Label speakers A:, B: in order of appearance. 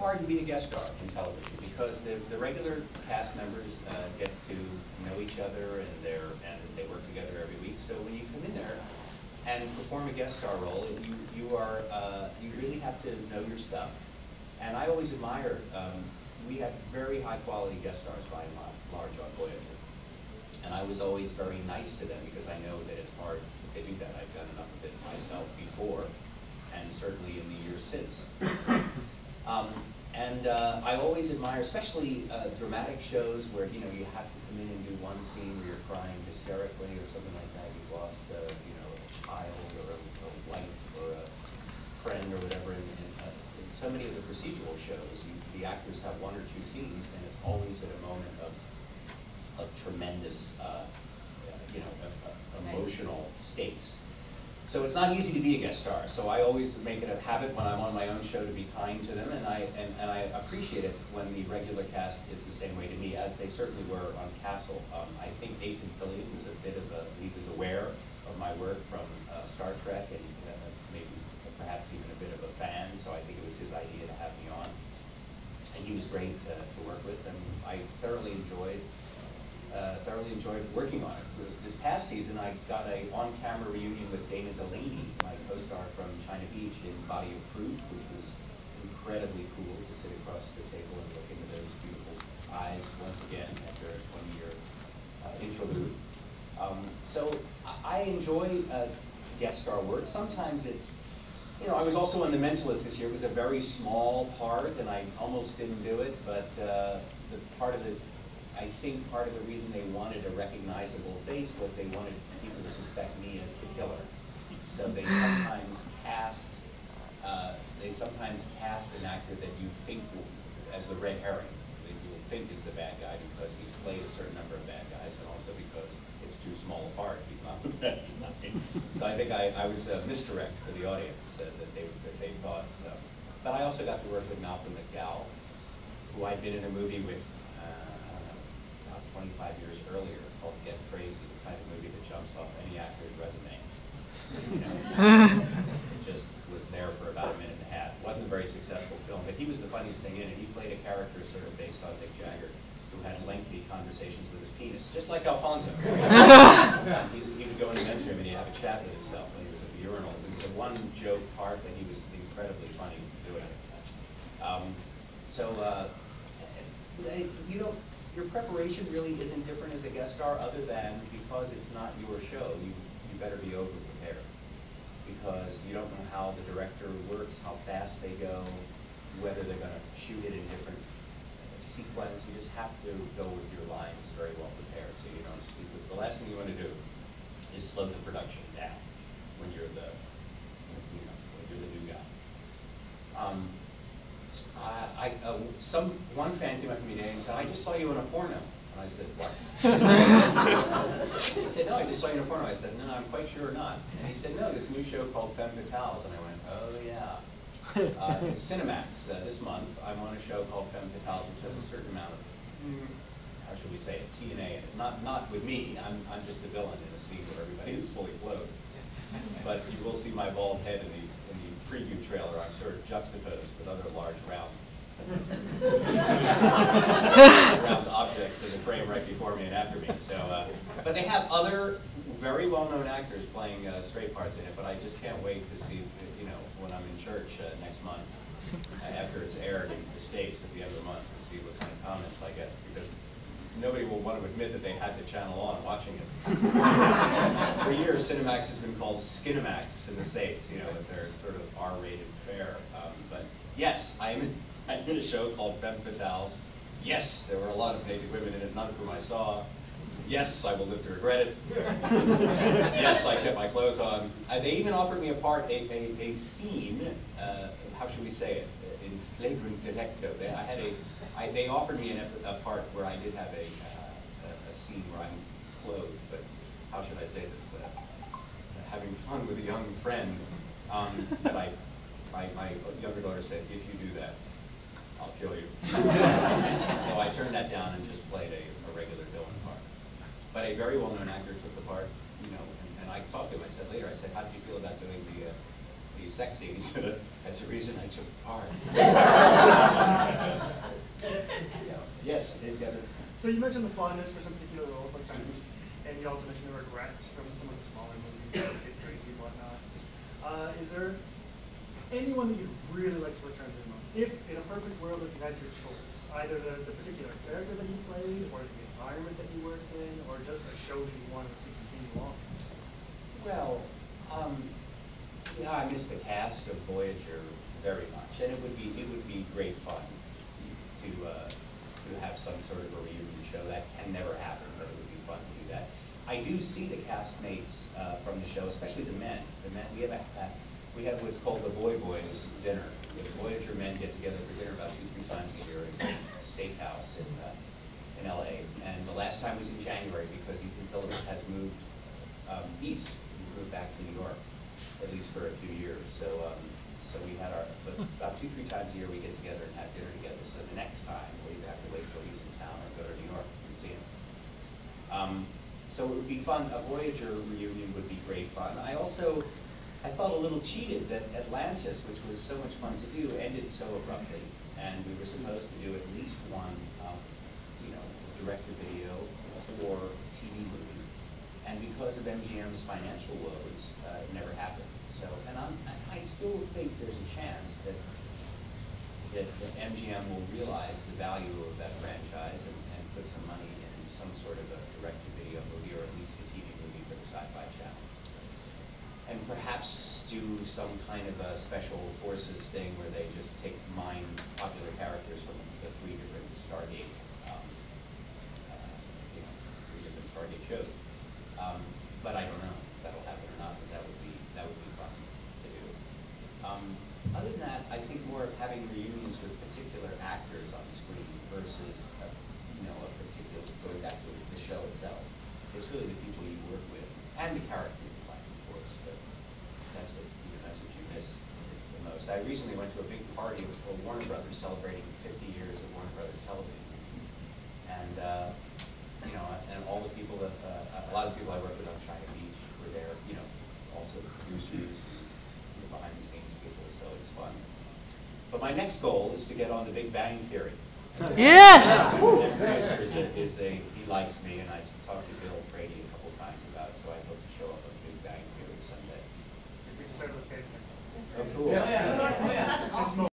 A: hard to be a guest star in television because the regular cast members get to know each other and they work together every week. So when you come in there and perform a guest star role, you really have to know your stuff. And I always admire, we had very high quality guest stars by and large on Voyager. And I was always very nice to them because I know that it's hard to do that. I've done enough of it myself before, and certainly in the years since. I always admire, especially dramatic shows where you have to come in and do one scene where you're crying hysterically or something like that. You've lost a child or a wife or a friend or whatever. In so many of the procedural shows, the actors have one or two scenes, and it's always at a moment of tremendous, emotional stakes. So it's not easy to be a guest star. So I always make it a habit when I'm on my own show to be kind to them, and I appreciate it when the regular cast is the same way to me, as they certainly were on Castle. I think Nathan Fillion was he was aware of my work from Star Trek, and maybe perhaps even a bit of a fan. So I think it was his idea to have me on, and he was great to work with, and I thoroughly enjoyed working on it. This past season, I got a on-camera reunion with Dana Delaney, my co-star from China Beach, in Body of Proof, which was incredibly cool to sit across the table and look into those beautiful eyes once again after a 20-year interlude. So I enjoy guest star work. Sometimes it's, I was also on The Mentalist this year. It was a very small part, and I almost didn't do it, but I think part of the reason they wanted a recognizable face was they wanted people to suspect me as the killer. So they sometimes cast an actor that you think as the red herring, that you will think is the bad guy because he's played a certain number of bad guys, and also because it's too small a part. He's not the bad guy. So I think I was a misdirect for the audience that they thought. But I also got to work with Malcolm McDowell, who I'd been in a movie with 25 years earlier called Get Crazy, the kind of movie that jumps off any actor's resume. It just was there for about a minute and a half. It wasn't a very successful film, but he was the funniest thing in it. He played a character sort of based on Mick Jagger, who had lengthy conversations with his penis, just like Alfonso. He would go in the men's room and he'd have a chat with himself when he was at the urinal. It was a one-joke part, but he was incredibly funny doing it. Your preparation really isn't different as a guest star, other than because it's not your show, you better be over-prepared. Because you don't know how the director works, how fast they go, whether they're going to shoot it in different sequence. You just have to go with your lines very well prepared, so you don't speak with. The last thing you want to do is slow the production down when you're the new guy. One fan came up to me today and said, "I just saw you in a porno." And I said, "What?" He said, "No, I just saw you in a porno." I said, "No, I'm quite sure not." And he said, "No, this new show called Femme Fatales." And I went, "Oh yeah." It's Cinemax this month. I'm on a show called Femme Fatales, which has a certain amount of, how should we say it, TNA in it. Not with me. I'm just a villain in a scene where everybody is fully clothed. But you will see my bald head in the preview trailer. I'm sort of juxtaposed with other large round objects in the frame right before me and after me. So, but they have other very well-known actors playing straight parts in it. But I just can't wait to see, when I'm in church next month, after it's aired in the States at the end of the month, to see what kind of comments I get, because nobody will want to admit that they had the channel on watching it. For years, Cinemax has been called Skinemax in the States, with their sort of R-rated fare. But yes, I'm in a show called Femme Fatales. Yes, there were a lot of naked women in it, none of whom I saw. Yes, I will live to regret it. Yes, I kept my clothes on. They even offered me a part, a scene, how should we say it, in flagrant delicto. They offered me a part where I did have a scene where I'm clothed, but how should I say this? Having fun with a young friend. But my younger daughter said, "If you do that, I'll kill you." So I turned that down and just played a regular villain part. But a very well-known actor took the part, and I talked to him. I said later, "How did you feel about doing the sex scene?" He said, "That's the reason I took the part."
B: So you mentioned the fondness for some particular roles like Chinese, and you also mentioned the regrets from some of the smaller movies like Kid Crazy and whatnot. Is there anyone that you'd really like to return to the most? If in a perfect world, if you had your choice, either the particular character that you played, or the environment that you worked in, or just a show that you wanted to see continue on.
A: Well, yeah, I miss the cast of Voyager very much, and it would be great fun to have some sort of a reunion show. That can never happen, but it would be fun to do that. I do see the castmates from the show, especially the men. We have what's called the Boy Boys dinner. The Voyager men get together for dinner about 2-3 times a year at a steakhouse in LA. And the last time was in January because Ethan Phillips has moved east. He's moved back to New York, at least for a few years. So we had but about 2-3 times a year we get together and have dinner together. So the next time we have to wait till he's in town or go to New York and see him. So it would be fun. A Voyager reunion would be great fun. I felt a little cheated that Atlantis, which was so much fun to do, ended so abruptly, and we were supposed to do at least one, direct-to-video or TV movie, and because of MGM's financial woes, it never happened. So, and I still think there's a chance that MGM will realize the value of that franchise and put some money in some sort of a direct-to-video movie, or at least a TV movie for the Sci-Fi Channel. And perhaps do some kind of a special forces thing where they just mine popular characters from the 3 different Stargate, 3 different Stargate shows. But I don't know if that'll happen or not. But that would be fun to do. Other than that, I think more of having reunions with particular actors on screen versus a particular, going back to the show itself. It's really the people you work with and the character. That's what you miss the most. I recently went to a big party of Warner Brothers celebrating 50 years of Warner Brothers television, and and all the people that a lot of the people I worked with on China Beach were there. Also the producers, behind the scenes people. So it's fun. But my next goal is to get on The Big Bang Theory.
C: Yes.
A: The producer he likes me, and I've talked to Bill Brady a couple times about it. So I hope to show up on The Big Bang Theory someday.
B: We can start with Facebook.
A: Oh, cool.
D: Yeah. That's an awesome